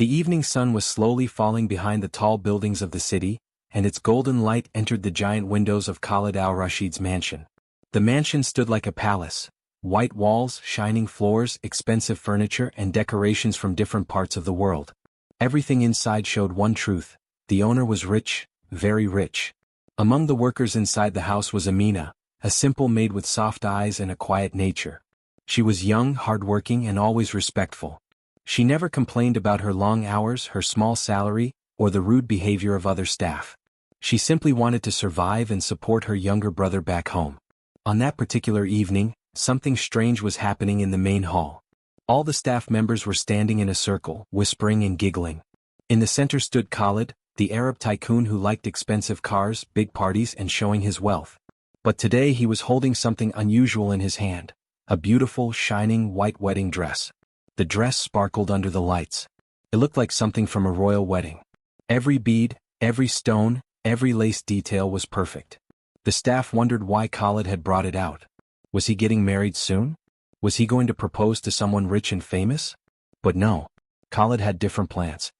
The evening sun was slowly falling behind the tall buildings of the city, and its golden light entered the giant windows of Khalid al-Rashid's mansion. The mansion stood like a palace. White walls, shining floors, expensive furniture, and decorations from different parts of the world. Everything inside showed one truth: the owner was rich, very rich. Among the workers inside the house was Amina, a simple maid with soft eyes and a quiet nature. She was young, hardworking, and always respectful. She never complained about her long hours, her small salary, or the rude behavior of other staff. She simply wanted to survive and support her younger brother back home. On that particular evening, something strange was happening in the main hall. All the staff members were standing in a circle, whispering and giggling. In the center stood Khalid, the Arab tycoon who liked expensive cars, big parties, and showing his wealth. But today he was holding something unusual in his hand: a beautiful, shining white wedding dress. The dress sparkled under the lights. It looked like something from a royal wedding. Every bead, every stone, every lace detail was perfect. The staff wondered why Khalid had brought it out. Was he getting married soon? Was he going to propose to someone rich and famous? But no. Khalid had different plans.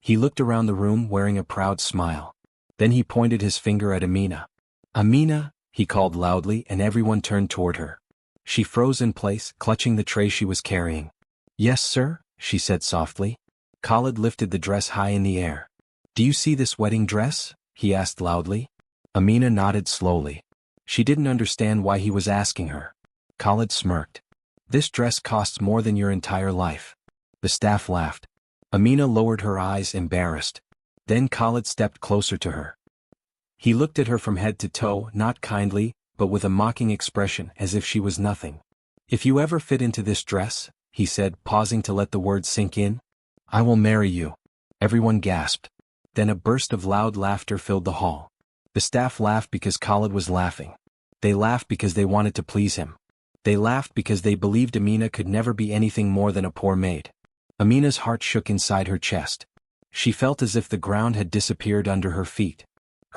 He looked around the room wearing a proud smile. Then he pointed his finger at Amina. "Amina," he called loudly, and everyone turned toward her. She froze in place, clutching the tray she was carrying. "Yes, sir," she said softly. Khalid lifted the dress high in the air. "Do you see this wedding dress?" he asked loudly. Amina nodded slowly. She didn't understand why he was asking her. Khalid smirked. "This dress costs more than your entire life." The staff laughed. Amina lowered her eyes, embarrassed. Then Khalid stepped closer to her. He looked at her from head to toe, not kindly, but with a mocking expression, as if she was nothing. "If you ever fit into this dress," he said, pausing to let the words sink in, "I will marry you." Everyone gasped. Then a burst of loud laughter filled the hall. The staff laughed because Khalid was laughing. They laughed because they wanted to please him. They laughed because they believed Amina could never be anything more than a poor maid. Amina's heart shook inside her chest. She felt as if the ground had disappeared under her feet.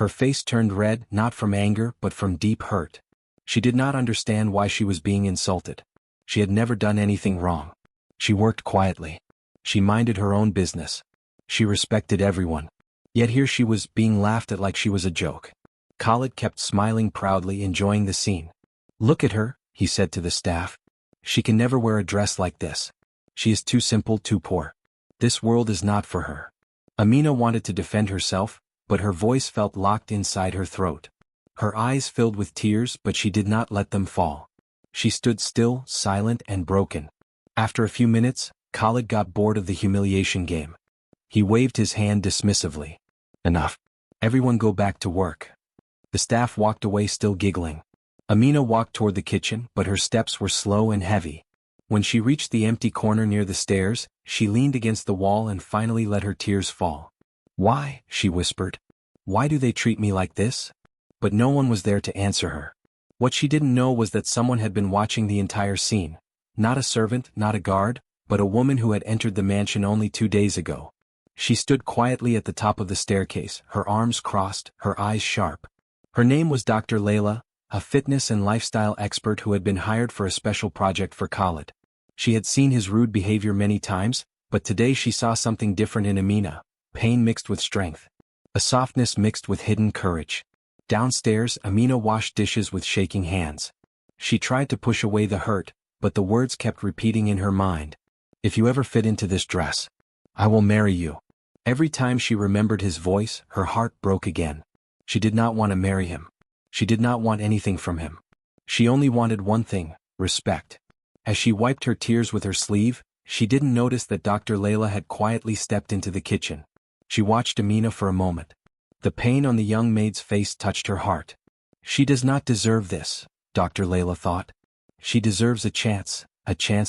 Her face turned red, not from anger but from deep hurt. She did not understand why she was being insulted. She had never done anything wrong. She worked quietly. She minded her own business. She respected everyone. Yet here she was, being laughed at like she was a joke. Khalid kept smiling proudly, enjoying the scene. "Look at her," he said to the staff. "She can never wear a dress like this. She is too simple, too poor. This world is not for her." Amina wanted to defend herself, but her voice felt locked inside her throat. Her eyes filled with tears, but she did not let them fall. She stood still, silent and broken. After a few minutes, Khalid got bored of the humiliation game. He waved his hand dismissively. "Enough. Everyone go back to work." The staff walked away, still giggling. Amina walked toward the kitchen, but her steps were slow and heavy. When she reached the empty corner near the stairs, she leaned against the wall and finally let her tears fall. "Why?" she whispered. "Why do they treat me like this?" But no one was there to answer her. What she didn't know was that someone had been watching the entire scene. Not a servant, not a guard, but a woman who had entered the mansion only 2 days ago. She stood quietly at the top of the staircase, her arms crossed, her eyes sharp. Her name was Dr. Layla, a fitness and lifestyle expert who had been hired for a special project for Khalid. She had seen his rude behavior many times, but today she saw something different in Amina: pain mixed with strength. A softness mixed with hidden courage. Downstairs, Amina washed dishes with shaking hands. She tried to push away the hurt, but the words kept repeating in her mind. "If you ever fit into this dress, I will marry you." Every time she remembered his voice, her heart broke again. She did not want to marry him. She did not want anything from him. She only wanted one thing: respect. As she wiped her tears with her sleeve, she didn't notice that Dr. Layla had quietly stepped into the kitchen. She watched Amina for a moment. The pain on the young maid's face touched her heart. She does not deserve this, Dr. Layla thought. She deserves a chance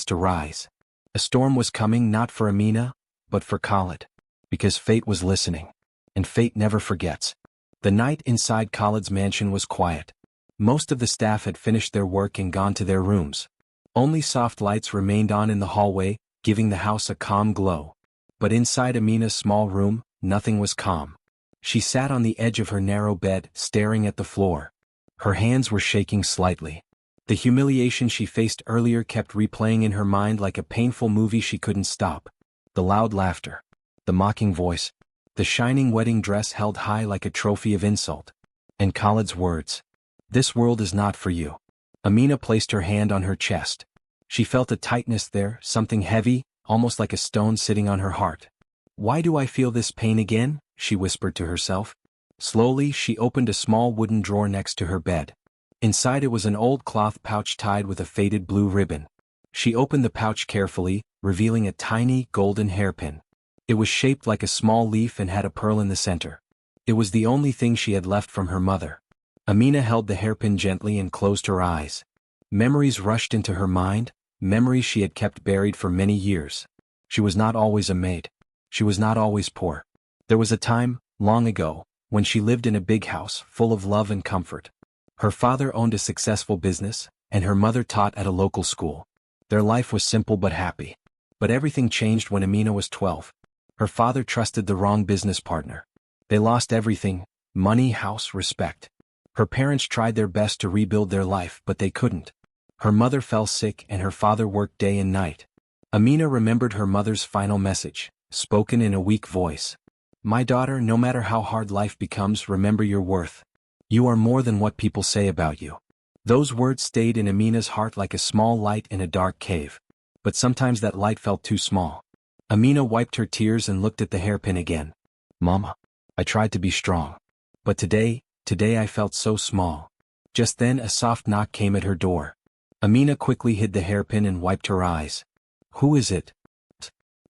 to rise. A storm was coming, not for Amina, but for Khalid. Because fate was listening. And fate never forgets. The night inside Khalid's mansion was quiet. Most of the staff had finished their work and gone to their rooms. Only soft lights remained on in the hallway, giving the house a calm glow. But inside Amina's small room, nothing was calm. She sat on the edge of her narrow bed, staring at the floor. Her hands were shaking slightly. The humiliation she faced earlier kept replaying in her mind like a painful movie she couldn't stop. The loud laughter. the mocking voice, the shining wedding dress held high like a trophy of insult. And Khalid's words. This world is not for you. Amina placed her hand on her chest. She felt a tightness there, something heavy, almost like a stone sitting on her heart. Why do I feel this pain again? She whispered to herself. Slowly, she opened a small wooden drawer next to her bed. Inside it was an old cloth pouch tied with a faded blue ribbon. She opened the pouch carefully, revealing a tiny, golden hairpin. It was shaped like a small leaf and had a pearl in the center. It was the only thing she had left from her mother. Amina held the hairpin gently and closed her eyes. Memories rushed into her mind, memories she had kept buried for many years. She was not always a maid. She was not always poor. There was a time, long ago, when she lived in a big house full of love and comfort. Her father owned a successful business, and her mother taught at a local school. Their life was simple but happy. But everything changed when Amina was 12. Her father trusted the wrong business partner. They lost everything: money, house, respect. Her parents tried their best to rebuild their life, but they couldn't. Her mother fell sick and her father worked day and night. Amina remembered her mother's final message, spoken in a weak voice. My daughter, no matter how hard life becomes, remember your worth. You are more than what people say about you. Those words stayed in Amina's heart like a small light in a dark cave. But sometimes that light felt too small. Amina wiped her tears and looked at the hairpin again. Mama, I tried to be strong. But today I felt so small. Just then a soft knock came at her door. Amina quickly hid the hairpin and wiped her eyes. Who is it?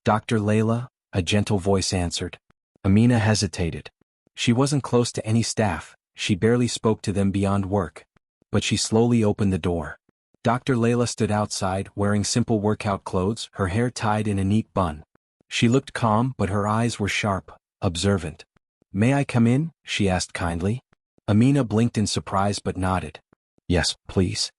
Dr. Layla, a gentle voice answered. Amina hesitated. She wasn't close to any staff, she barely spoke to them beyond work. But she slowly opened the door. Dr. Layla stood outside, wearing simple workout clothes, her hair tied in a neat bun. She looked calm, but her eyes were sharp, observant. May I come in? She asked kindly. Amina blinked in surprise but nodded. Yes, please.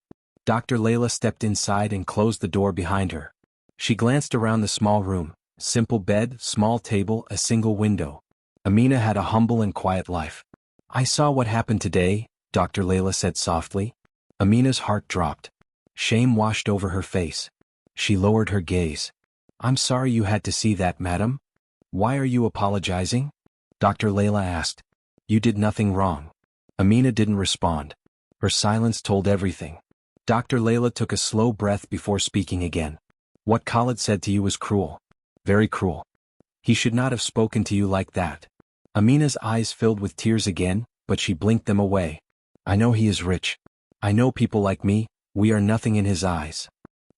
Dr. Layla stepped inside and closed the door behind her. She glanced around the small room. Simple bed, small table, a single window. Amina had a humble and quiet life. I saw what happened today, Dr. Layla said softly. Amina's heart dropped. Shame washed over her face. She lowered her gaze. I'm sorry you had to see that, madam. Why are you apologizing? Dr. Layla asked. You did nothing wrong. Amina didn't respond. Her silence told everything. Dr. Layla took a slow breath before speaking again. What Khalid said to you was cruel. Very cruel. He should not have spoken to you like that. Amina's eyes filled with tears again, but she blinked them away. I know he is rich. I know people like me, we are nothing in his eyes.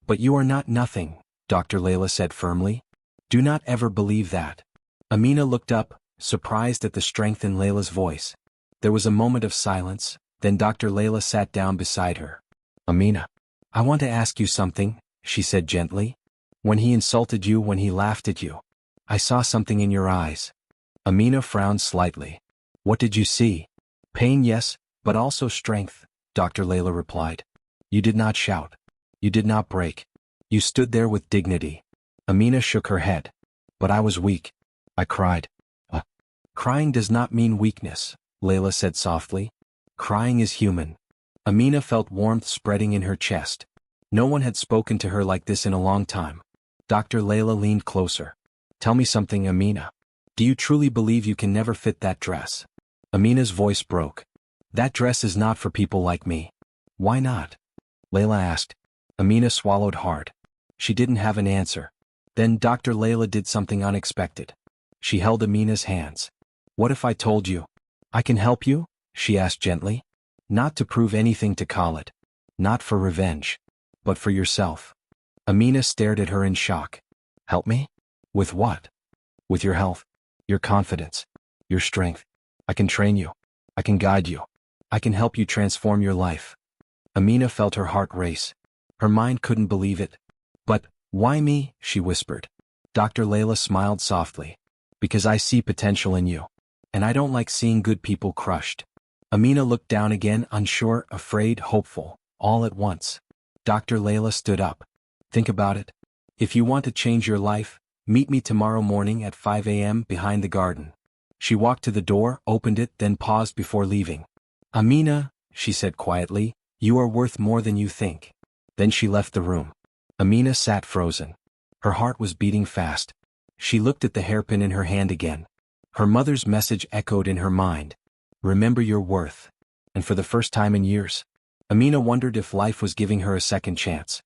But you are not nothing, Dr. Layla said firmly. Do not ever believe that. Amina looked up, surprised at the strength in Layla's voice. There was a moment of silence, then Dr. Layla sat down beside her. Amina, I want to ask you something, she said gently. When he insulted you, when he laughed at you, I saw something in your eyes. Amina frowned slightly. What did you see? Pain, yes, but also strength, Dr. Layla replied. You did not shout. You did not break. You stood there with dignity. Amina shook her head. But I was weak. I cried. Crying does not mean weakness, Layla said softly. Crying is human. Amina felt warmth spreading in her chest. No one had spoken to her like this in a long time. Dr. Layla leaned closer. Tell me something, Amina. Do you truly believe you can never fit that dress? Amina's voice broke. That dress is not for people like me. Why not? Layla asked. Amina swallowed hard. She didn't have an answer. Then Dr. Layla did something unexpected. She held Amina's hands. What if I told you? I can help you? She asked gently. Not to prove anything to Khalid. Not for revenge. But for yourself. Amina stared at her in shock. Help me? With what? With your health. Your confidence. Your strength. I can train you. I can guide you. I can help you transform your life. Amina felt her heart race. Her mind couldn't believe it. But, why me? She whispered. Dr. Layla smiled softly. Because I see potential in you. And I don't like seeing good people crushed. Amina looked down again, unsure, afraid, hopeful, all at once. Dr. Layla stood up. Think about it. If you want to change your life, meet me tomorrow morning at 5 a.m. behind the garden. She walked to the door, opened it, then paused before leaving. Amina, she said quietly, you are worth more than you think. Then she left the room. Amina sat frozen. Her heart was beating fast. She looked at the hairpin in her hand again. Her mother's message echoed in her mind. Remember your worth. And for the first time in years, Amina wondered if life was giving her a second chance.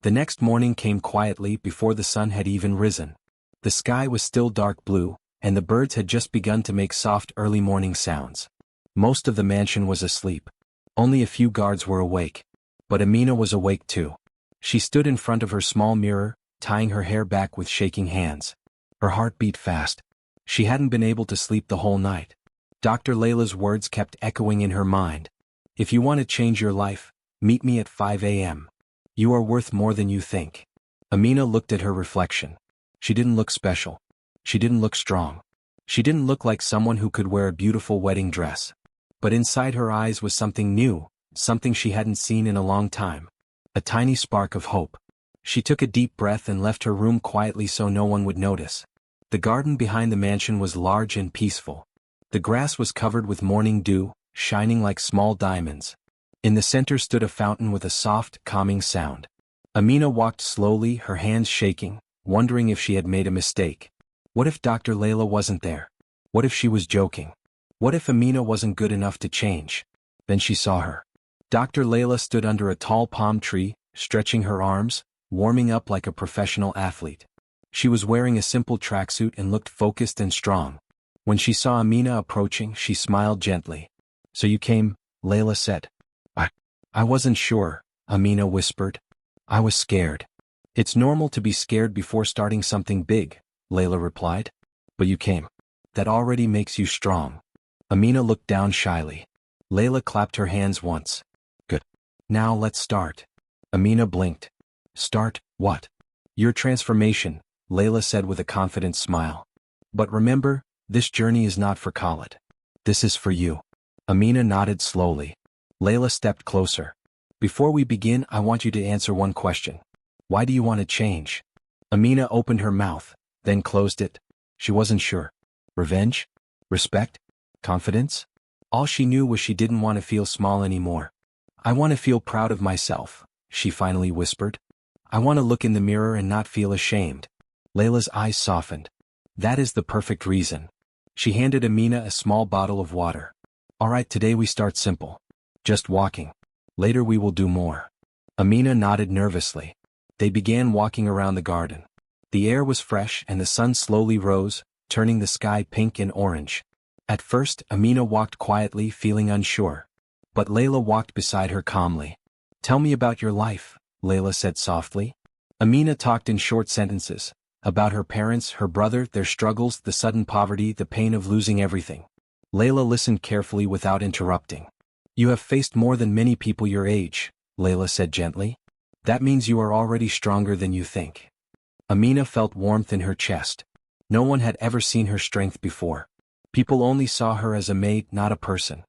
The next morning came quietly before the sun had even risen. The sky was still dark blue, and the birds had just begun to make soft early morning sounds. Most of the mansion was asleep. Only a few guards were awake. But Amina was awake too. She stood in front of her small mirror, tying her hair back with shaking hands. Her heart beat fast. She hadn't been able to sleep the whole night. Dr. Layla's words kept echoing in her mind. If you want to change your life, meet me at 5 a.m. You are worth more than you think. Amina looked at her reflection. She didn't look special. She didn't look strong. She didn't look like someone who could wear a beautiful wedding dress. But inside her eyes was something new, something she hadn't seen in a long time. A tiny spark of hope. She took a deep breath and left her room quietly so no one would notice. The garden behind the mansion was large and peaceful. The grass was covered with morning dew, shining like small diamonds. In the center stood a fountain with a soft, calming sound. Amina walked slowly, her hands shaking, wondering if she had made a mistake. What if Dr. Layla wasn't there? What if she was joking? What if Amina wasn't good enough to change? Then she saw her. Dr. Layla stood under a tall palm tree, stretching her arms, warming up like a professional athlete. She was wearing a simple tracksuit and looked focused and strong. When she saw Amina approaching, she smiled gently. So you came, Layla said. I wasn't sure, Amina whispered. I was scared. It's normal to be scared before starting something big, Layla replied. But you came. That already makes you strong. Amina looked down shyly. Layla clapped her hands once. Good. Now let's start. Amina blinked. Start, what? Your transformation, Layla said with a confident smile. But remember, this journey is not for Khalid. This is for you. Amina nodded slowly. Layla stepped closer. Before we begin, I want you to answer one question. Why do you want to change? Amina opened her mouth, then closed it. She wasn't sure. Revenge? Respect? Confidence? All she knew was she didn't want to feel small anymore. I want to feel proud of myself, she finally whispered. I want to look in the mirror and not feel ashamed. Layla's eyes softened. That is the perfect reason. She handed Amina a small bottle of water. All right, today we start simple. Just walking. Later we will do more. Amina nodded nervously. They began walking around the garden. The air was fresh and the sun slowly rose, turning the sky pink and orange. At first, Amina walked quietly, feeling unsure. But Layla walked beside her calmly. Tell me about your life, Layla said softly. Amina talked in short sentences. About her parents, her brother, their struggles, the sudden poverty, the pain of losing everything. Layla listened carefully without interrupting. You have faced more than many people your age, Layla said gently. That means you are already stronger than you think. Amina felt warmth in her chest. No one had ever seen her strength before. People only saw her as a maid, not a person.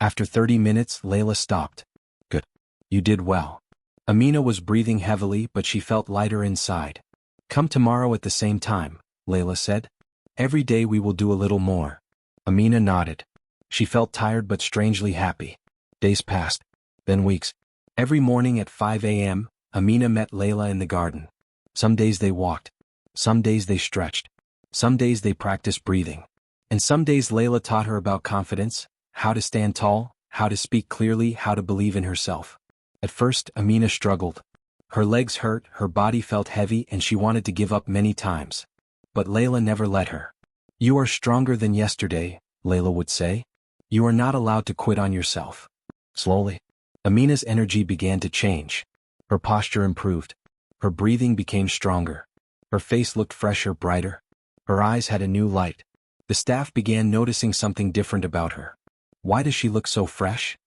After 30 minutes, Layla stopped. Good. You did well. Amina was breathing heavily, but she felt lighter inside. Come tomorrow at the same time, Layla said. Every day we will do a little more. Amina nodded. She felt tired but strangely happy. Days passed. Then weeks. Every morning at 5 a.m., Amina met Layla in the garden. Some days they walked. Some days they stretched. Some days they practiced breathing. And some days Layla taught her about confidence, how to stand tall, how to speak clearly, how to believe in herself. At first, Amina struggled. Her legs hurt, her body felt heavy, and she wanted to give up many times. But Layla never let her. You are stronger than yesterday, Layla would say. You are not allowed to quit on yourself. Slowly, Amina's energy began to change. Her posture improved. Her breathing became stronger. Her face looked fresher, brighter. Her eyes had a new light. The staff began noticing something different about her. Why does she look so fresh?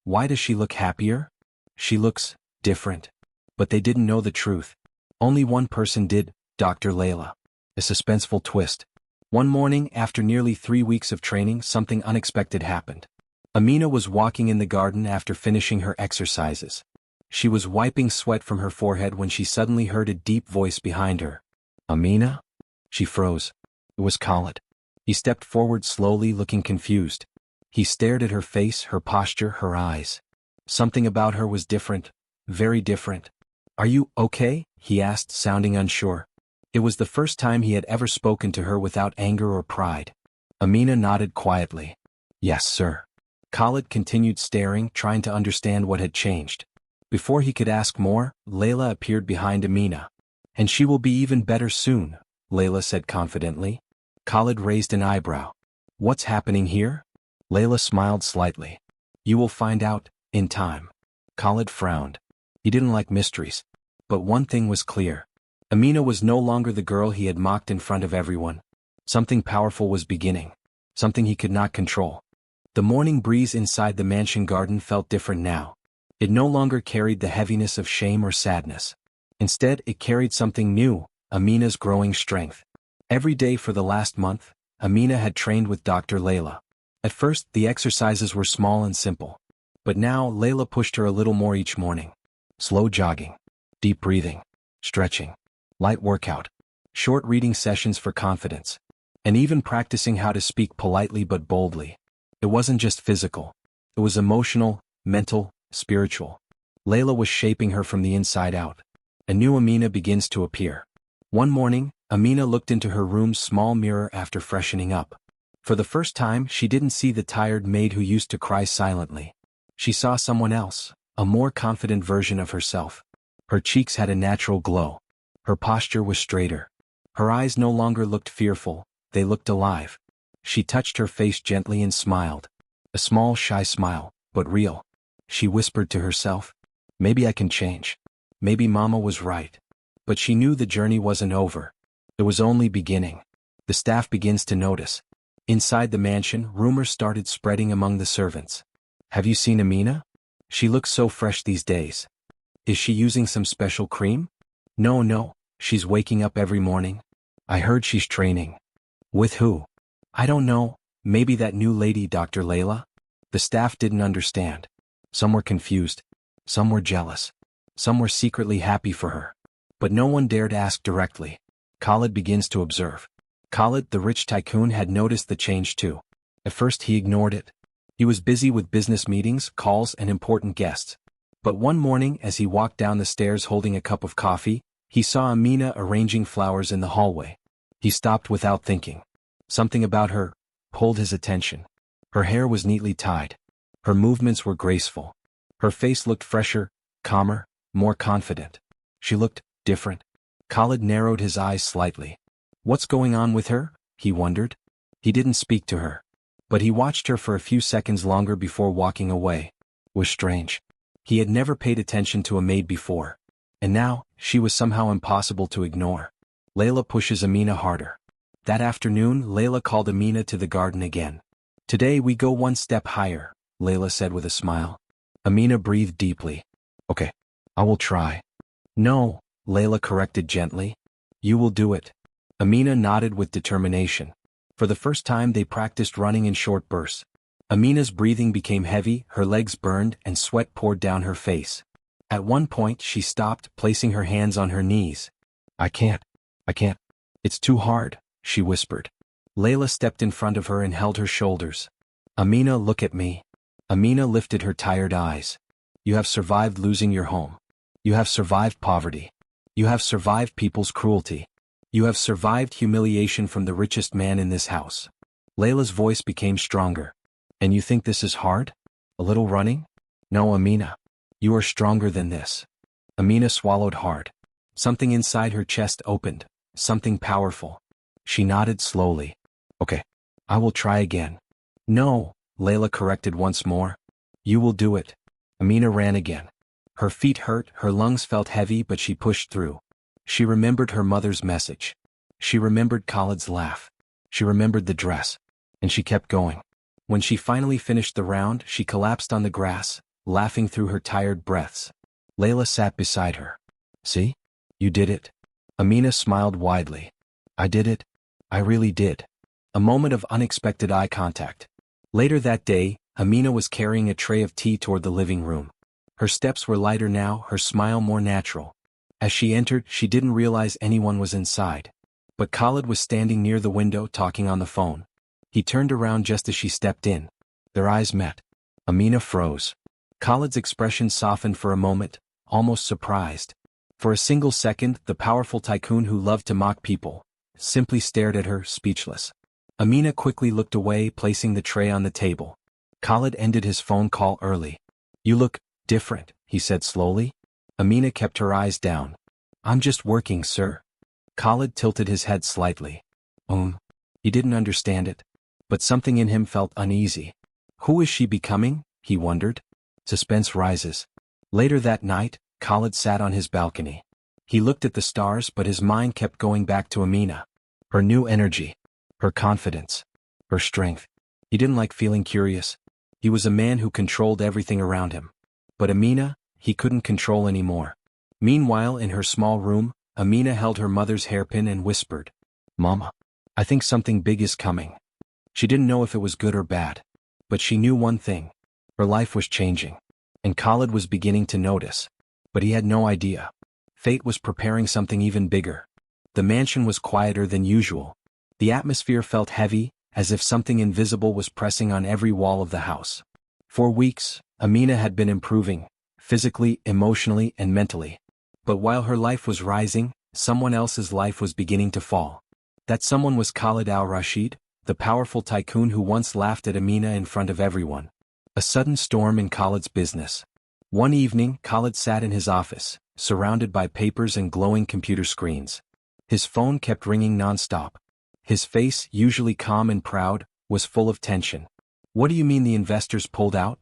Why does she look happier? She looks different. But they didn't know the truth. Only one person did, Dr. Layla. A suspenseful twist. One morning, after nearly 3 weeks of training, something unexpected happened. Amina was walking in the garden after finishing her exercises. She was wiping sweat from her forehead when she suddenly heard a deep voice behind her. Amina? She froze. It was Khalid. He stepped forward slowly, looking confused. He stared at her face, her posture, her eyes. Something about her was different, very different. Are you okay? He asked, sounding unsure. It was the first time he had ever spoken to her without anger or pride. Amina nodded quietly. Yes, sir. Khalid continued staring, trying to understand what had changed. Before he could ask more, Layla appeared behind Amina. And she will be even better soon, Layla said confidently. Khalid raised an eyebrow. What's happening here? Layla smiled slightly. You will find out, in time. Khalid frowned. He didn't like mysteries. But one thing was clear. Amina was no longer the girl he had mocked in front of everyone. Something powerful was beginning. Something he could not control. The morning breeze inside the mansion garden felt different now. It no longer carried the heaviness of shame or sadness. Instead, it carried something new, Amina's growing strength. Every day for the last month, Amina had trained with Dr. Layla. At first, the exercises were small and simple. But now, Layla pushed her a little more each morning. Slow jogging, deep breathing, stretching, light workout, short reading sessions for confidence, and even practicing how to speak politely but boldly. It wasn't just physical. It was emotional, mental, spiritual. Layla was shaping her from the inside out. A new Amina begins to appear. One morning, Amina looked into her room's small mirror after freshening up. For the first time, she didn't see the tired maid who used to cry silently. She saw someone else, a more confident version of herself. Her cheeks had a natural glow. Her posture was straighter. Her eyes no longer looked fearful, they looked alive. She touched her face gently and smiled. A small, shy smile, but real. She whispered to herself, maybe I can change. Maybe Mama was right. But she knew the journey wasn't over. It was only beginning. The staff begins to notice. Inside the mansion, rumors started spreading among the servants. Have you seen Amina? She looks so fresh these days. Is she using some special cream? No, she's waking up every morning. I heard she's training. With who? I don't know, maybe that new lady Dr. Layla? The staff didn't understand. Some were confused. Some were jealous. Some were secretly happy for her. But no one dared ask directly. Khalid begins to observe. Khalid, the rich tycoon, had noticed the change too. At first he ignored it. He was busy with business meetings, calls, and important guests. But one morning, as he walked down the stairs holding a cup of coffee, he saw Amina arranging flowers in the hallway. He stopped without thinking. Something about her pulled his attention. Her hair was neatly tied. Her movements were graceful. Her face looked fresher, calmer, more confident. She looked different. Khalid narrowed his eyes slightly. What's going on with her? He wondered. He didn't speak to her. But he watched her for a few seconds longer before walking away. It was strange. He had never paid attention to a maid before. And now, she was somehow impossible to ignore. Layla pushes Amina harder. That afternoon, Layla called Amina to the garden again. Today we go one step higher, Layla said with a smile. Amina breathed deeply. Okay, I will try. No, Layla corrected gently. You will do it. Amina nodded with determination. For the first time they practiced running in short bursts. Amina's breathing became heavy, her legs burned, and sweat poured down her face. At one point she stopped, placing her hands on her knees. I can't. It's too hard, she whispered. Layla stepped in front of her and held her shoulders. Amina, look at me. Amina lifted her tired eyes. You have survived losing your home. You have survived poverty. You have survived people's cruelty. You have survived humiliation from the richest man in this house. Layla's voice became stronger. And you think this is hard? A little running? No, Amina. You are stronger than this. Amina swallowed hard. Something inside her chest opened. Something powerful. She nodded slowly. Okay, I will try again. No, Layla corrected once more. You will do it. Amina ran again. Her feet hurt, her lungs felt heavy, but she pushed through. She remembered her mother's message. She remembered Khalid's laugh. She remembered the dress. And she kept going. When she finally finished the round, she collapsed on the grass, laughing through her tired breaths. Layla sat beside her. See? You did it. Amina smiled widely. I did it. I really did. A moment of unexpected eye contact. Later that day, Amina was carrying a tray of tea toward the living room. Her steps were lighter now, her smile more natural. As she entered, she didn't realize anyone was inside. But Khalid was standing near the window talking on the phone. He turned around just as she stepped in. Their eyes met. Amina froze. Khalid's expression softened for a moment, almost surprised. For a single second, the powerful tycoon who loved to mock people simply stared at her, speechless. Amina quickly looked away, placing the tray on the table. Khalid ended his phone call early. "You look different," he said slowly. Amina kept her eyes down. "I'm just working, sir." Khalid tilted his head slightly. He didn't understand it. But something in him felt uneasy. Who is she becoming? He wondered. Suspense rises. Later that night, Khalid sat on his balcony. He looked at the stars, but his mind kept going back to Amina. Her new energy. Her confidence. Her strength. He didn't like feeling curious. He was a man who controlled everything around him. But Amina, he couldn't control anymore. Meanwhile, in her small room, Amina held her mother's hairpin and whispered, "Mama, I think something big is coming." She didn't know if it was good or bad. But she knew one thing. Her life was changing. And Khalid was beginning to notice. But he had no idea. Fate was preparing something even bigger. The mansion was quieter than usual. The atmosphere felt heavy, as if something invisible was pressing on every wall of the house. For weeks, Amina had been improving, physically, emotionally, and mentally. But while her life was rising, someone else's life was beginning to fall. That someone was Khalid al-Rashid, the powerful tycoon who once laughed at Amina in front of everyone. A sudden storm in Khalid's business. One evening, Khalid sat in his office, surrounded by papers and glowing computer screens. His phone kept ringing non-stop. His face, usually calm and proud, was full of tension. "What do you mean the investors pulled out?"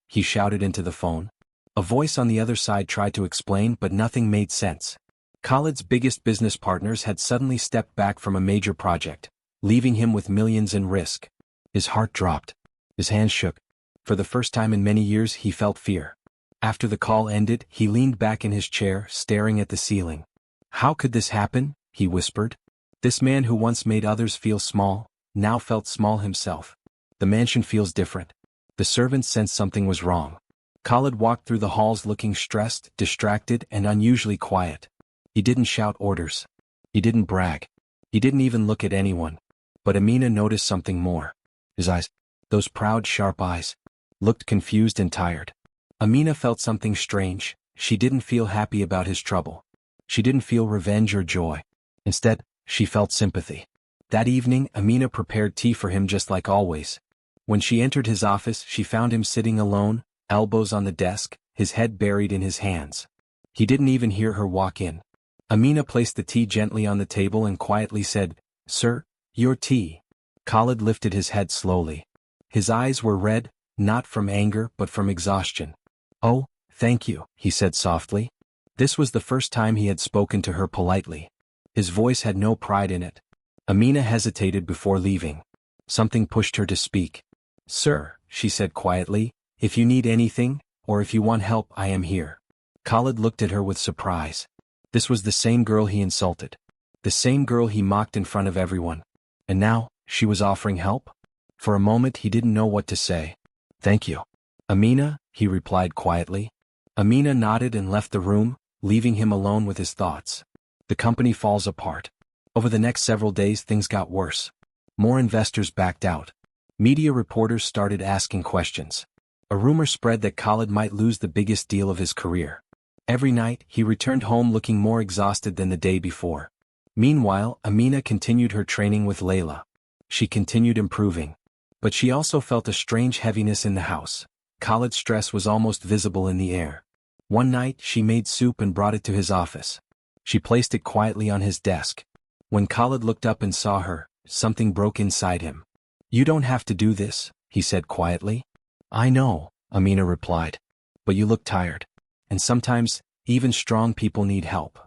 he shouted into the phone. A voice on the other side tried to explain, but nothing made sense. Khalid's biggest business partners had suddenly stepped back from a major project, leaving him with millions in risk. His heart dropped. His hands shook. For the first time in many years, he felt fear. After the call ended, he leaned back in his chair, staring at the ceiling. "How could this happen?" he whispered. This man who once made others feel small, now felt small himself. The mansion feels different. The servants sensed something was wrong. Khalid walked through the halls looking stressed, distracted, and unusually quiet. He didn't shout orders. He didn't brag. He didn't even look at anyone. But Amina noticed something more. His eyes, those proud, sharp eyes, looked confused and tired. Amina felt something strange. She didn't feel happy about his trouble. She didn't feel revenge or joy. Instead, she felt sympathy. That evening, Amina prepared tea for him just like always. When she entered his office, she found him sitting alone, elbows on the desk, his head buried in his hands. He didn't even hear her walk in. Amina placed the tea gently on the table and quietly said, "Sir, your tea." Khalid lifted his head slowly. His eyes were red, not from anger but from exhaustion. "Oh, thank you," he said softly. This was the first time he had spoken to her politely. His voice had no pride in it. Amina hesitated before leaving. Something pushed her to speak. "Sir," she said quietly, "if you need anything, or if you want help, I am here." Khalid looked at her with surprise. This was the same girl he insulted. The same girl he mocked in front of everyone. And now, she was offering help? For a moment he didn't know what to say. "Thank you." "Amina," he replied quietly. Amina nodded and left the room, leaving him alone with his thoughts. The company falls apart. Over the next several days things got worse. More investors backed out. Media reporters started asking questions. A rumor spread that Khalid might lose the biggest deal of his career. Every night, he returned home looking more exhausted than the day before. Meanwhile, Amina continued her training with Layla. She continued improving. But she also felt a strange heaviness in the house. Khalid's stress was almost visible in the air. One night, she made soup and brought it to his office. She placed it quietly on his desk. When Khalid looked up and saw her, something broke inside him. "You don't have to do this," he said quietly. "I know," Amina replied. "But you look tired. And sometimes, even strong people need help."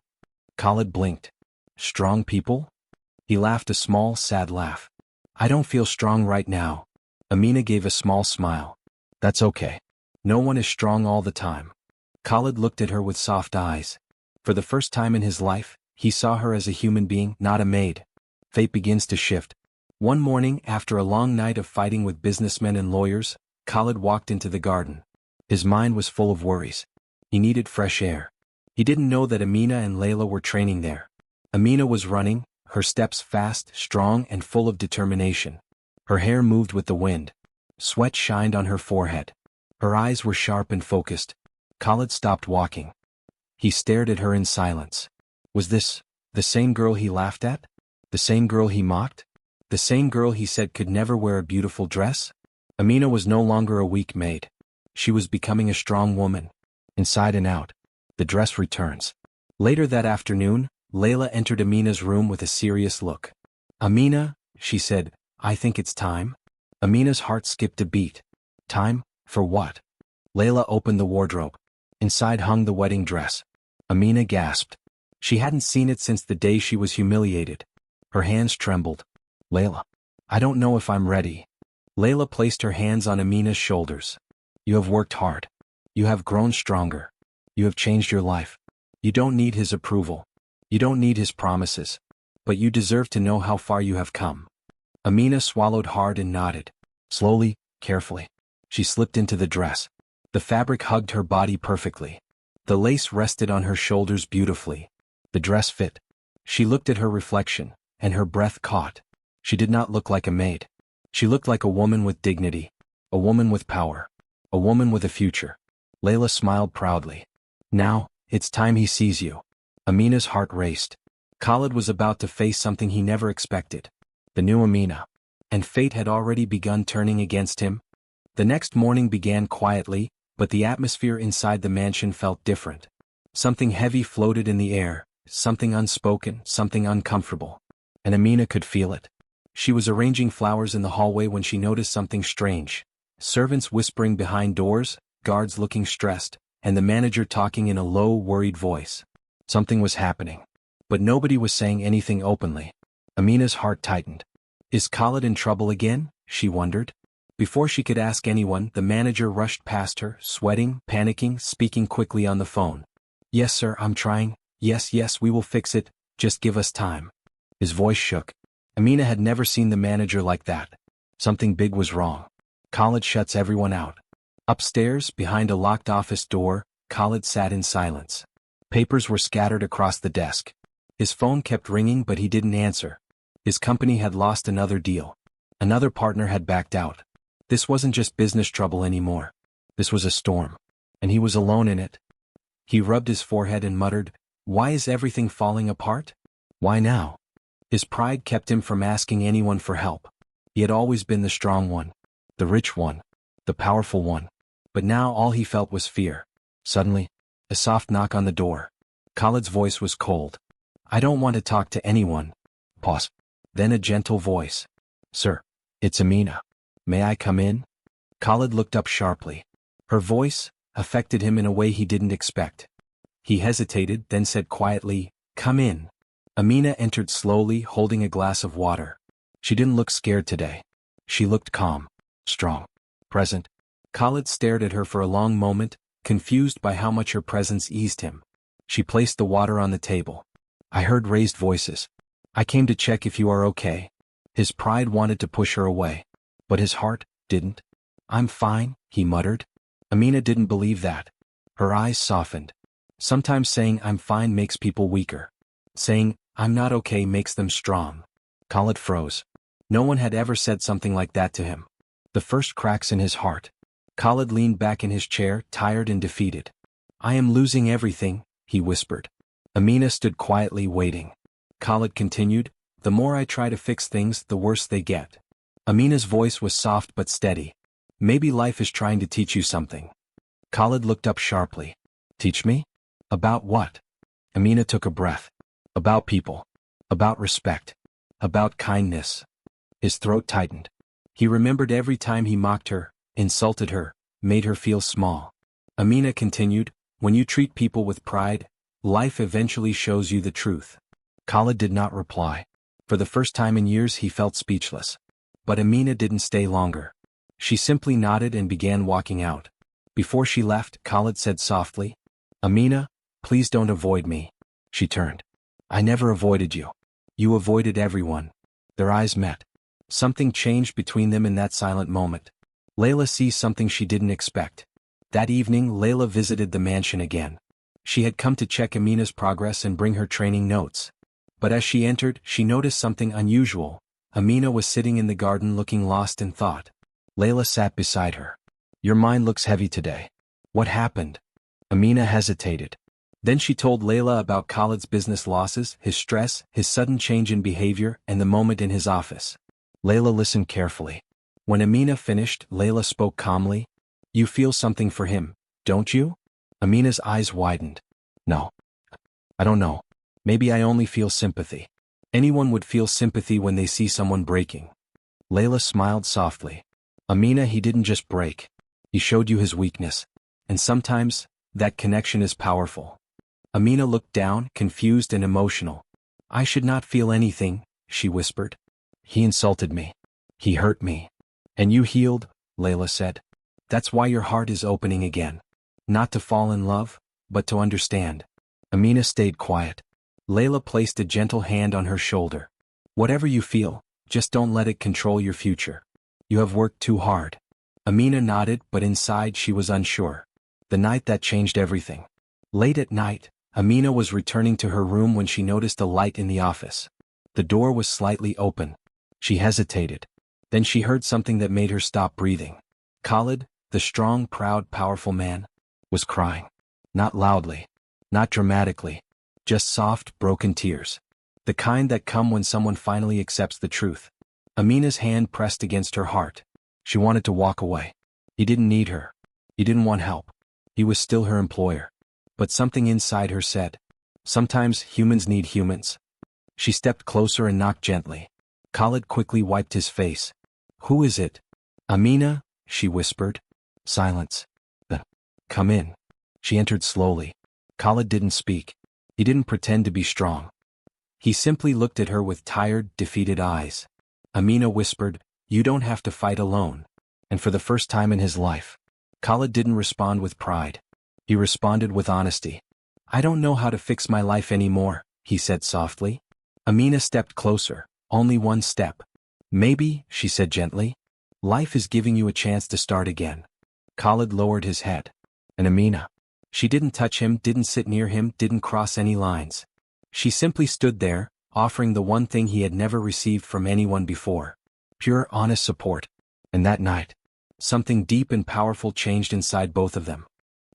Khalid blinked. "Strong people?" He laughed a small, sad laugh. "I don't feel strong right now." Amina gave a small smile. "That's okay. No one is strong all the time." Khalid looked at her with soft eyes. For the first time in his life, he saw her as a human being, not a maid. Fate begins to shift. One morning, after a long night of fighting with businessmen and lawyers, Khalid walked into the garden. His mind was full of worries. He needed fresh air. He didn't know that Amina and Layla were training there. Amina was running, her steps fast, strong, and full of determination. Her hair moved with the wind. Sweat shined on her forehead. Her eyes were sharp and focused. Khalid stopped walking. He stared at her in silence. Was this the same girl he laughed at? The same girl he mocked? The same girl he said could never wear a beautiful dress? Amina was no longer a weak maid. She was becoming a strong woman. Inside and out. The dress returns. Later that afternoon, Layla entered Amina's room with a serious look. "Amina," she said, "I think it's time." Amina's heart skipped a beat. Time? For what? Layla opened the wardrobe. Inside hung the wedding dress. Amina gasped. She hadn't seen it since the day she was humiliated. Her hands trembled. "Layla, I don't know if I'm ready." Layla placed her hands on Amina's shoulders. "You have worked hard. You have grown stronger. You have changed your life. You don't need his approval. You don't need his promises. But you deserve to know how far you have come." Amina swallowed hard and nodded. Slowly, carefully, she slipped into the dress. The fabric hugged her body perfectly. The lace rested on her shoulders beautifully. The dress fit. She looked at her reflection, and her breath caught. She did not look like a maid. She looked like a woman with dignity, a woman with power, a woman with a future. Layla smiled proudly. "Now, it's time he sees you." Amina's heart raced. Khalid was about to face something he never expected. The new Amina. And fate had already begun turning against him. The next morning began quietly, but the atmosphere inside the mansion felt different. Something heavy floated in the air, something unspoken, something uncomfortable. And Amina could feel it. She was arranging flowers in the hallway when she noticed something strange. Servants whispering behind doors, guards looking stressed, and the manager talking in a low, worried voice. Something was happening. But nobody was saying anything openly. Amina's heart tightened. Is Khalid in trouble again? She wondered. Before she could ask anyone, the manager rushed past her, sweating, panicking, speaking quickly on the phone. "Yes, sir, I'm trying. Yes, we will fix it. Just give us time." His voice shook. Amina had never seen the manager like that. Something big was wrong. Khalid shuts everyone out. Upstairs, behind a locked office door, Khalid sat in silence. Papers were scattered across the desk. His phone kept ringing, but he didn't answer. His company had lost another deal. Another partner had backed out. This wasn't just business trouble anymore. This was a storm. And he was alone in it. He rubbed his forehead and muttered, "Why is everything falling apart? Why now?" His pride kept him from asking anyone for help. He had always been the strong one, the rich one, the powerful one. But now all he felt was fear. Suddenly, a soft knock on the door. Khalid's voice was cold. "I don't want to talk to anyone." Pause. Then a gentle voice. "Sir, it's Amina. May I come in?" Khalid looked up sharply. Her voice affected him in a way he didn't expect. He hesitated, then said quietly, "Come in." Amina entered slowly, holding a glass of water. She didn't look scared today. She looked calm, strong, present. Khalid stared at her for a long moment, confused by how much her presence eased him. She placed the water on the table. "I heard raised voices. I came to check if you are okay." His pride wanted to push her away, but his heart didn't. "I'm fine," he muttered. Amina didn't believe that. Her eyes softened. Sometimes saying "I'm fine" makes people weaker. Saying "I'm not okay" makes them strong. Khalid froze. No one had ever said something like that to him. The first cracks in his heart. Khalid leaned back in his chair, tired and defeated. "I am losing everything," he whispered. Amina stood quietly waiting. Khalid continued, "The more I try to fix things, the worse they get." Amina's voice was soft but steady. "Maybe life is trying to teach you something." Khalid looked up sharply. "Teach me? About what?" Amina took a breath. "About people. About respect. About kindness." His throat tightened. He remembered every time he mocked her, insulted her, made her feel small. Amina continued, "When you treat people with pride, life eventually shows you the truth." Khalid did not reply. For the first time in years he felt speechless. But Amina didn't stay longer. She simply nodded and began walking out. Before she left, Khalid said softly, "Amina, please don't avoid me." She turned. "I never avoided you. You avoided everyone." Their eyes met. Something changed between them in that silent moment. Layla sees something she didn't expect. That evening, Layla visited the mansion again. She had come to check Amina's progress and bring her training notes. But as she entered, she noticed something unusual. Amina was sitting in the garden looking lost in thought. Layla sat beside her. "Your mind looks heavy today. What happened?" Amina hesitated. Then she told Layla about Khalid's business losses, his stress, his sudden change in behavior, and the moment in his office. Layla listened carefully. When Amina finished, Layla spoke calmly. You feel something for him, don't you? Amina's eyes widened. No. I don't know. Maybe I only feel sympathy. Anyone would feel sympathy when they see someone breaking. Layla smiled softly. Amina, he didn't just break. He showed you his weakness. And sometimes, that connection is powerful. Amina looked down, confused and emotional. I should not feel anything, she whispered. He insulted me. He hurt me. And you healed, Layla said. That's why your heart is opening again. Not to fall in love, but to understand. Amina stayed quiet. Layla placed a gentle hand on her shoulder. Whatever you feel, just don't let it control your future. You have worked too hard. Amina nodded, but inside she was unsure. The night that changed everything. Late at night, Amina was returning to her room when she noticed a light in the office. The door was slightly open. She hesitated. Then she heard something that made her stop breathing. Khalid, the strong, proud, powerful man, was crying. Not loudly. Not dramatically. Just soft, broken tears. The kind that come when someone finally accepts the truth. Amina's hand pressed against her heart. She wanted to walk away. He didn't need her. He didn't want help. He was still her employer. But something inside her said, sometimes humans need humans. She stepped closer and knocked gently. Khalid quickly wiped his face. Who is it? Amina, she whispered. Silence. Come in. She entered slowly. Khalid didn't speak. He didn't pretend to be strong. He simply looked at her with tired, defeated eyes. Amina whispered, you don't have to fight alone. And for the first time in his life, Khalid didn't respond with pride. He responded with honesty. I don't know how to fix my life anymore, he said softly. Amina stepped closer, only one step. Maybe, she said gently. Life is giving you a chance to start again. Khalid lowered his head. And Amina. She didn't touch him, didn't sit near him, didn't cross any lines. She simply stood there, offering the one thing he had never received from anyone before. Pure, honest support. And that night, something deep and powerful changed inside both of them.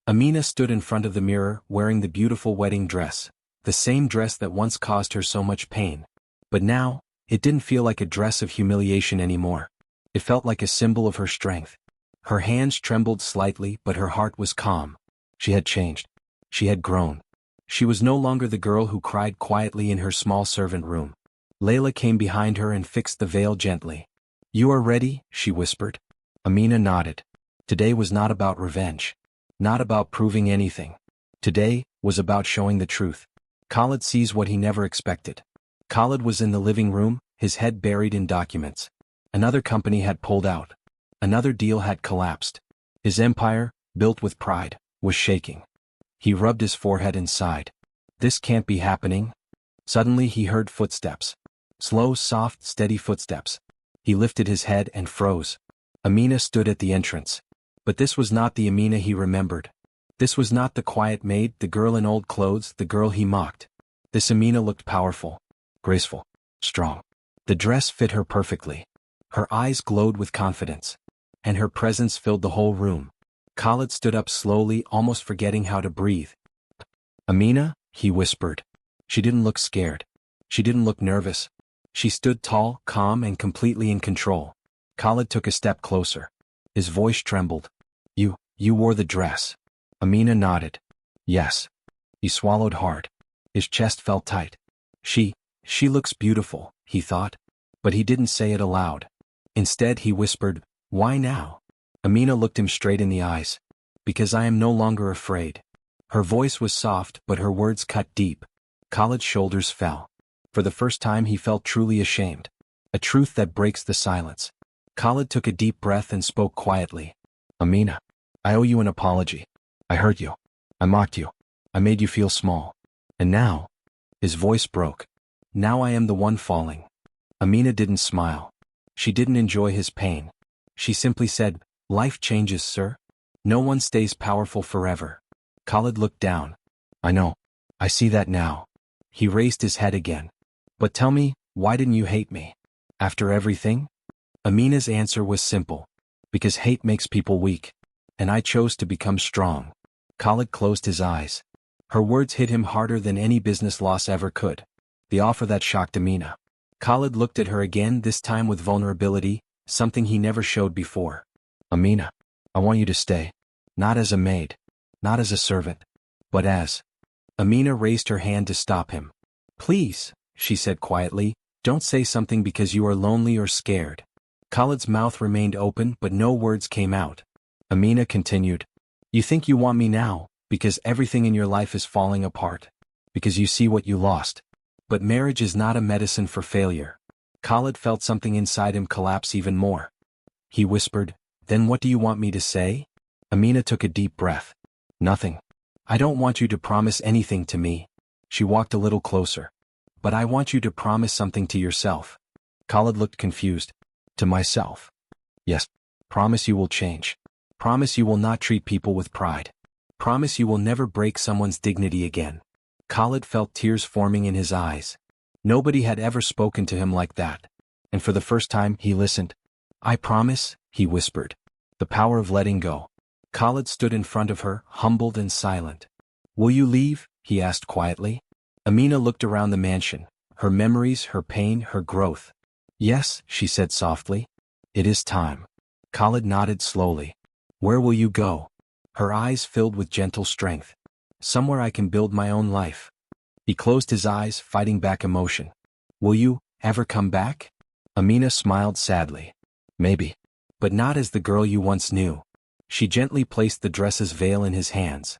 Amina stood in front of the mirror, wearing the beautiful wedding dress, the same dress that once caused her so much pain. But now, it didn't feel like a dress of humiliation anymore. It felt like a symbol of her strength. Her hands trembled slightly, but her heart was calm. She had changed. She had grown. She was no longer the girl who cried quietly in her small servant room. Layla came behind her and fixed the veil gently. You are ready, she whispered. Amina nodded. Today was not about revenge. Not about proving anything. Today was about showing the truth. Khalid sees what he never expected. Khalid was in the living room, his head buried in documents. Another company had pulled out. Another deal had collapsed. His empire, built with pride, was shaking. He rubbed his forehead and sighed. This can't be happening. Suddenly he heard footsteps. Slow, soft, steady footsteps. He lifted his head and froze. Amina stood at the entrance. But this was not the Amina he remembered. This was not the quiet maid, the girl in old clothes, the girl he mocked. This Amina looked powerful, graceful, strong. The dress fit her perfectly. Her eyes glowed with confidence. And her presence filled the whole room. Khalid stood up slowly, almost forgetting how to breathe. Amina, he whispered. She didn't look scared. She didn't look nervous. She stood tall, calm, and completely in control. Khalid took a step closer. His voice trembled. You wore the dress. Amina nodded. Yes. He swallowed hard. His chest felt tight. She looks beautiful, he thought. But he didn't say it aloud. Instead he whispered, why now? Amina looked him straight in the eyes. Because I am no longer afraid. Her voice was soft, but her words cut deep. Khalid's shoulders fell. For the first time he felt truly ashamed. A truth that breaks the silence. Khalid took a deep breath and spoke quietly. Amina, I owe you an apology. I hurt you. I mocked you. I made you feel small. And now, his voice broke. Now I am the one falling. Amina didn't smile. She didn't enjoy his pain. She simply said, life changes, sir. No one stays powerful forever. Khalid looked down. I know. I see that now. He raised his head again. But tell me, why didn't you hate me? After everything? Amina's answer was simple. Because hate makes people weak. And I chose to become strong. Khalid closed his eyes. Her words hit him harder than any business loss ever could. The offer that shocked Amina. Khalid looked at her again, this time with vulnerability, something he never showed before. Amina, I want you to stay. Not as a maid. Not as a servant. But as. Amina raised her hand to stop him. Please, she said quietly, don't say something because you are lonely or scared. Khalid's mouth remained open but no words came out. Amina continued. You think you want me now, because everything in your life is falling apart. Because you see what you lost. But marriage is not a medicine for failure. Khalid felt something inside him collapse even more. He whispered, then what do you want me to say? Amina took a deep breath. Nothing. I don't want you to promise anything to me. She walked a little closer. But I want you to promise something to yourself. Khalid looked confused. To myself. Yes. Promise you will change. Promise you will not treat people with pride. Promise you will never break someone's dignity again. Khalid felt tears forming in his eyes. Nobody had ever spoken to him like that. And for the first time, he listened. I promise, he whispered. The power of letting go. Khalid stood in front of her, humbled and silent. Will you leave? He asked quietly. Amina looked around the mansion. Her memories, her pain, her growth. Yes, she said softly. It is time. Khalid nodded slowly. Where will you go? Her eyes filled with gentle strength. Somewhere I can build my own life. He closed his eyes, fighting back emotion. Will you ever come back? Amina smiled sadly. Maybe. But not as the girl you once knew. She gently placed the dress's veil in his hands.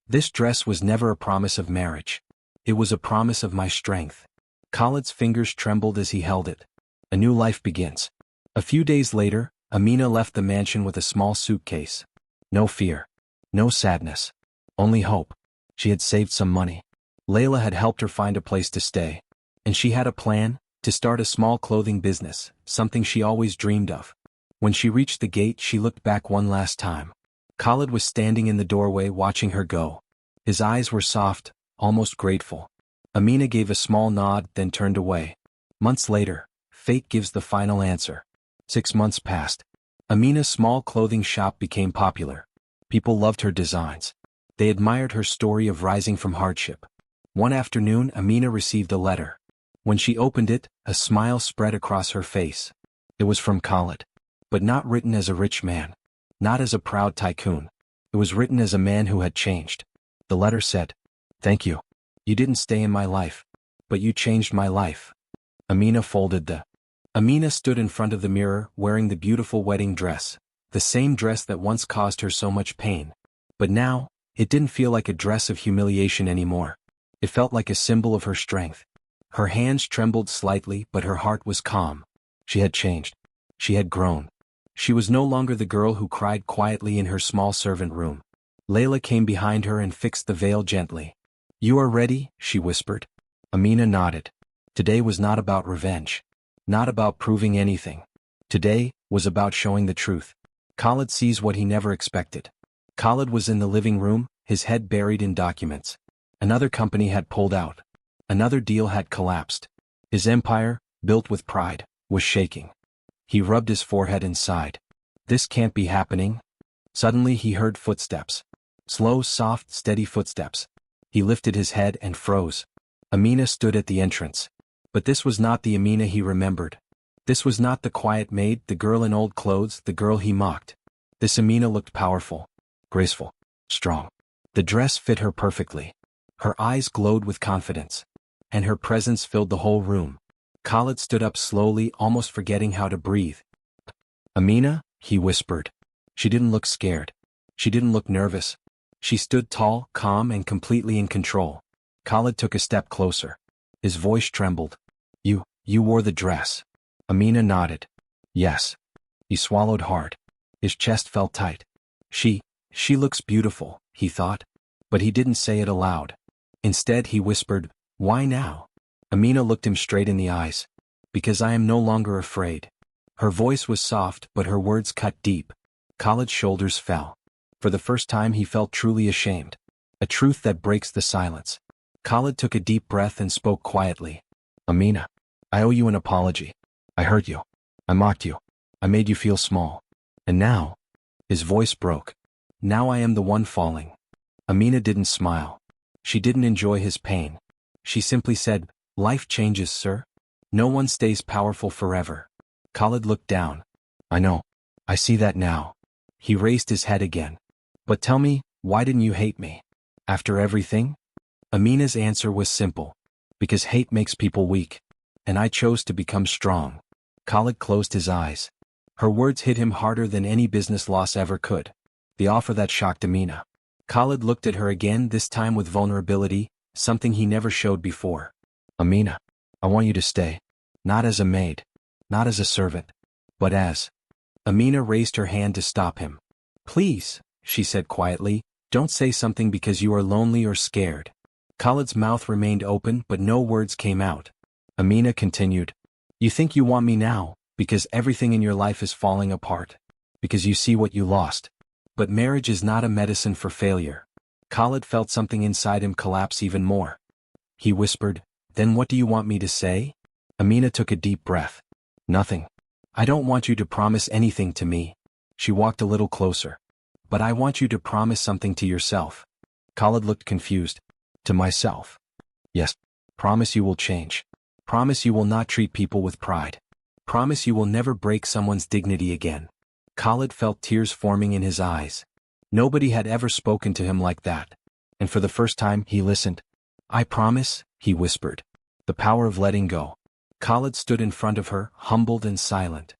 This dress was never a promise of marriage. It was a promise of my strength. Khalid's fingers trembled as he held it. A new life begins. A few days later, Amina left the mansion with a small suitcase. No fear. No sadness. Only hope. She had saved some money. Layla had helped her find a place to stay. And she had a plan, to start a small clothing business, something she always dreamed of. When she reached the gate, she looked back one last time. Khalid was standing in the doorway watching her go. His eyes were soft, almost grateful. Amina gave a small nod, then turned away. Months later, fate gives the final answer. 6 months passed. Amina's small clothing shop became popular. People loved her designs. They admired her story of rising from hardship. One afternoon, Amina received a letter. When she opened it, a smile spread across her face. It was from Khalid. But not written as a rich man. Not as a proud tycoon. It was written as a man who had changed. The letter said, Thank you. You didn't stay in my life. But you changed my life. Amina folded the. Amina stood in front of the mirror, wearing the beautiful wedding dress. The same dress that once caused her so much pain. But now, it didn't feel like a dress of humiliation anymore. It felt like a symbol of her strength. Her hands trembled slightly, but her heart was calm. She had changed. She had grown. She was no longer the girl who cried quietly in her small servant room. Layla came behind her and fixed the veil gently. You are ready, she whispered. Amina nodded. Today was not about revenge. Not about proving anything. Today was about showing the truth. Khalid sees what he never expected. Khalid was in the living room, his head buried in documents. Another company had pulled out. Another deal had collapsed. His empire, built with pride, was shaking. He rubbed his forehead and sighed. This can't be happening. Suddenly he heard footsteps. Slow, soft, steady footsteps. He lifted his head and froze. Amina stood at the entrance. But this was not the Amina he remembered. This was not the quiet maid, the girl in old clothes, the girl he mocked. This Amina looked powerful, graceful, strong. The dress fit her perfectly. Her eyes glowed with confidence. And her presence filled the whole room. Khalid stood up slowly, almost forgetting how to breathe. Amina, he whispered. She didn't look scared. She didn't look nervous. She stood tall, calm, and completely in control. Khalid took a step closer. His voice trembled. You wore the dress. Amina nodded. Yes. He swallowed hard. His chest felt tight. She looks beautiful, he thought. But he didn't say it aloud. Instead he whispered, Why now? Amina looked him straight in the eyes. Because I am no longer afraid. Her voice was soft, but her words cut deep. Khalid's shoulders fell. For the first time he felt truly ashamed. A truth that breaks the silence. Khalid took a deep breath and spoke quietly. Amina, I owe you an apology. I hurt you. I mocked you. I made you feel small. And now, his voice broke. Now I am the one falling. Amina didn't smile. She didn't enjoy his pain. She simply said, "Life changes, sir. No one stays powerful forever." Khalid looked down. "I know. I see that now." He raised his head again. "But tell me, why didn't you hate me? After everything?" Amina's answer was simple. "Because hate makes people weak. And I chose to become strong." Khalid closed his eyes. Her words hit him harder than any business loss ever could. The offer that shocked Amina. Khalid looked at her again, this time with vulnerability, something he never showed before. "Amina, I want you to stay. Not as a maid. Not as a servant. But as—" Amina raised her hand to stop him. "Please," she said quietly, "don't say something because you are lonely or scared." Khalid's mouth remained open but no words came out. Amina continued, "You think you want me now, because everything in your life is falling apart. Because you see what you lost. But marriage is not a medicine for failure." Khalid felt something inside him collapse even more. He whispered, "Then what do you want me to say?" Amina took a deep breath. "Nothing. I don't want you to promise anything to me." She walked a little closer. "But I want you to promise something to yourself." Khalid looked confused. "To myself?" "Yes. Promise you will change. Promise you will not treat people with pride. Promise you will never break someone's dignity again." Khalid felt tears forming in his eyes. Nobody had ever spoken to him like that. And for the first time, he listened. "I promise," he whispered. The power of letting go. Khalid stood in front of her, humbled and silent.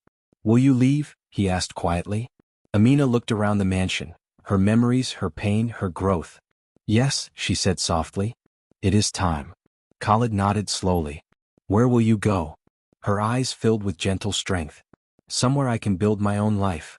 "Will you leave?" he asked quietly. Amina looked around the mansion, her memories, her pain, her growth. "Yes," she said softly. "It is time." Khalid nodded slowly. "Where will you go?" Her eyes filled with gentle strength. "Somewhere I can build my own life."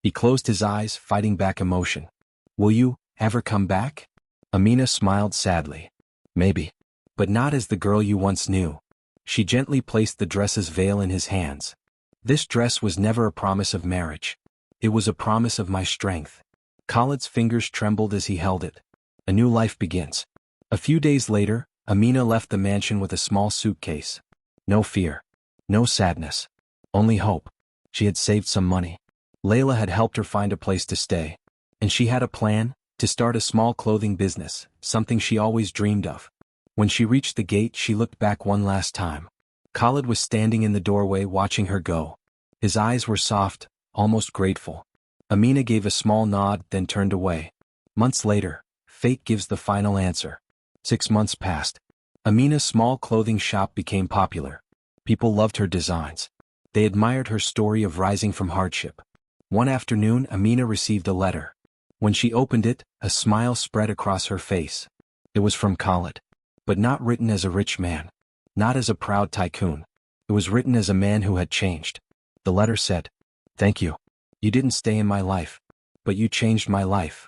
He closed his eyes, fighting back emotion. "Will you ever come back?" Amina smiled sadly. "Maybe. But not as the girl you once knew." She gently placed the dress's veil in his hands. "This dress was never a promise of marriage. It was a promise of my strength." Khalid's fingers trembled as he held it. A new life begins. A few days later, Amina left the mansion with a small suitcase. No fear. No sadness. Only hope. She had saved some money. Layla had helped her find a place to stay. And she had a plan, to start a small clothing business, something she always dreamed of. When she reached the gate, she looked back one last time. Khalid was standing in the doorway watching her go. His eyes were soft, almost grateful. Amina gave a small nod, then turned away. Months later, fate gives the final answer. 6 months passed. Amina's small clothing shop became popular. People loved her designs. They admired her story of rising from hardship. One afternoon, Amina received a letter. When she opened it, a smile spread across her face. It was from Khalid. But not written as a rich man. Not as a proud tycoon. It was written as a man who had changed. The letter said, "Thank you. You didn't stay in my life. But you changed my life."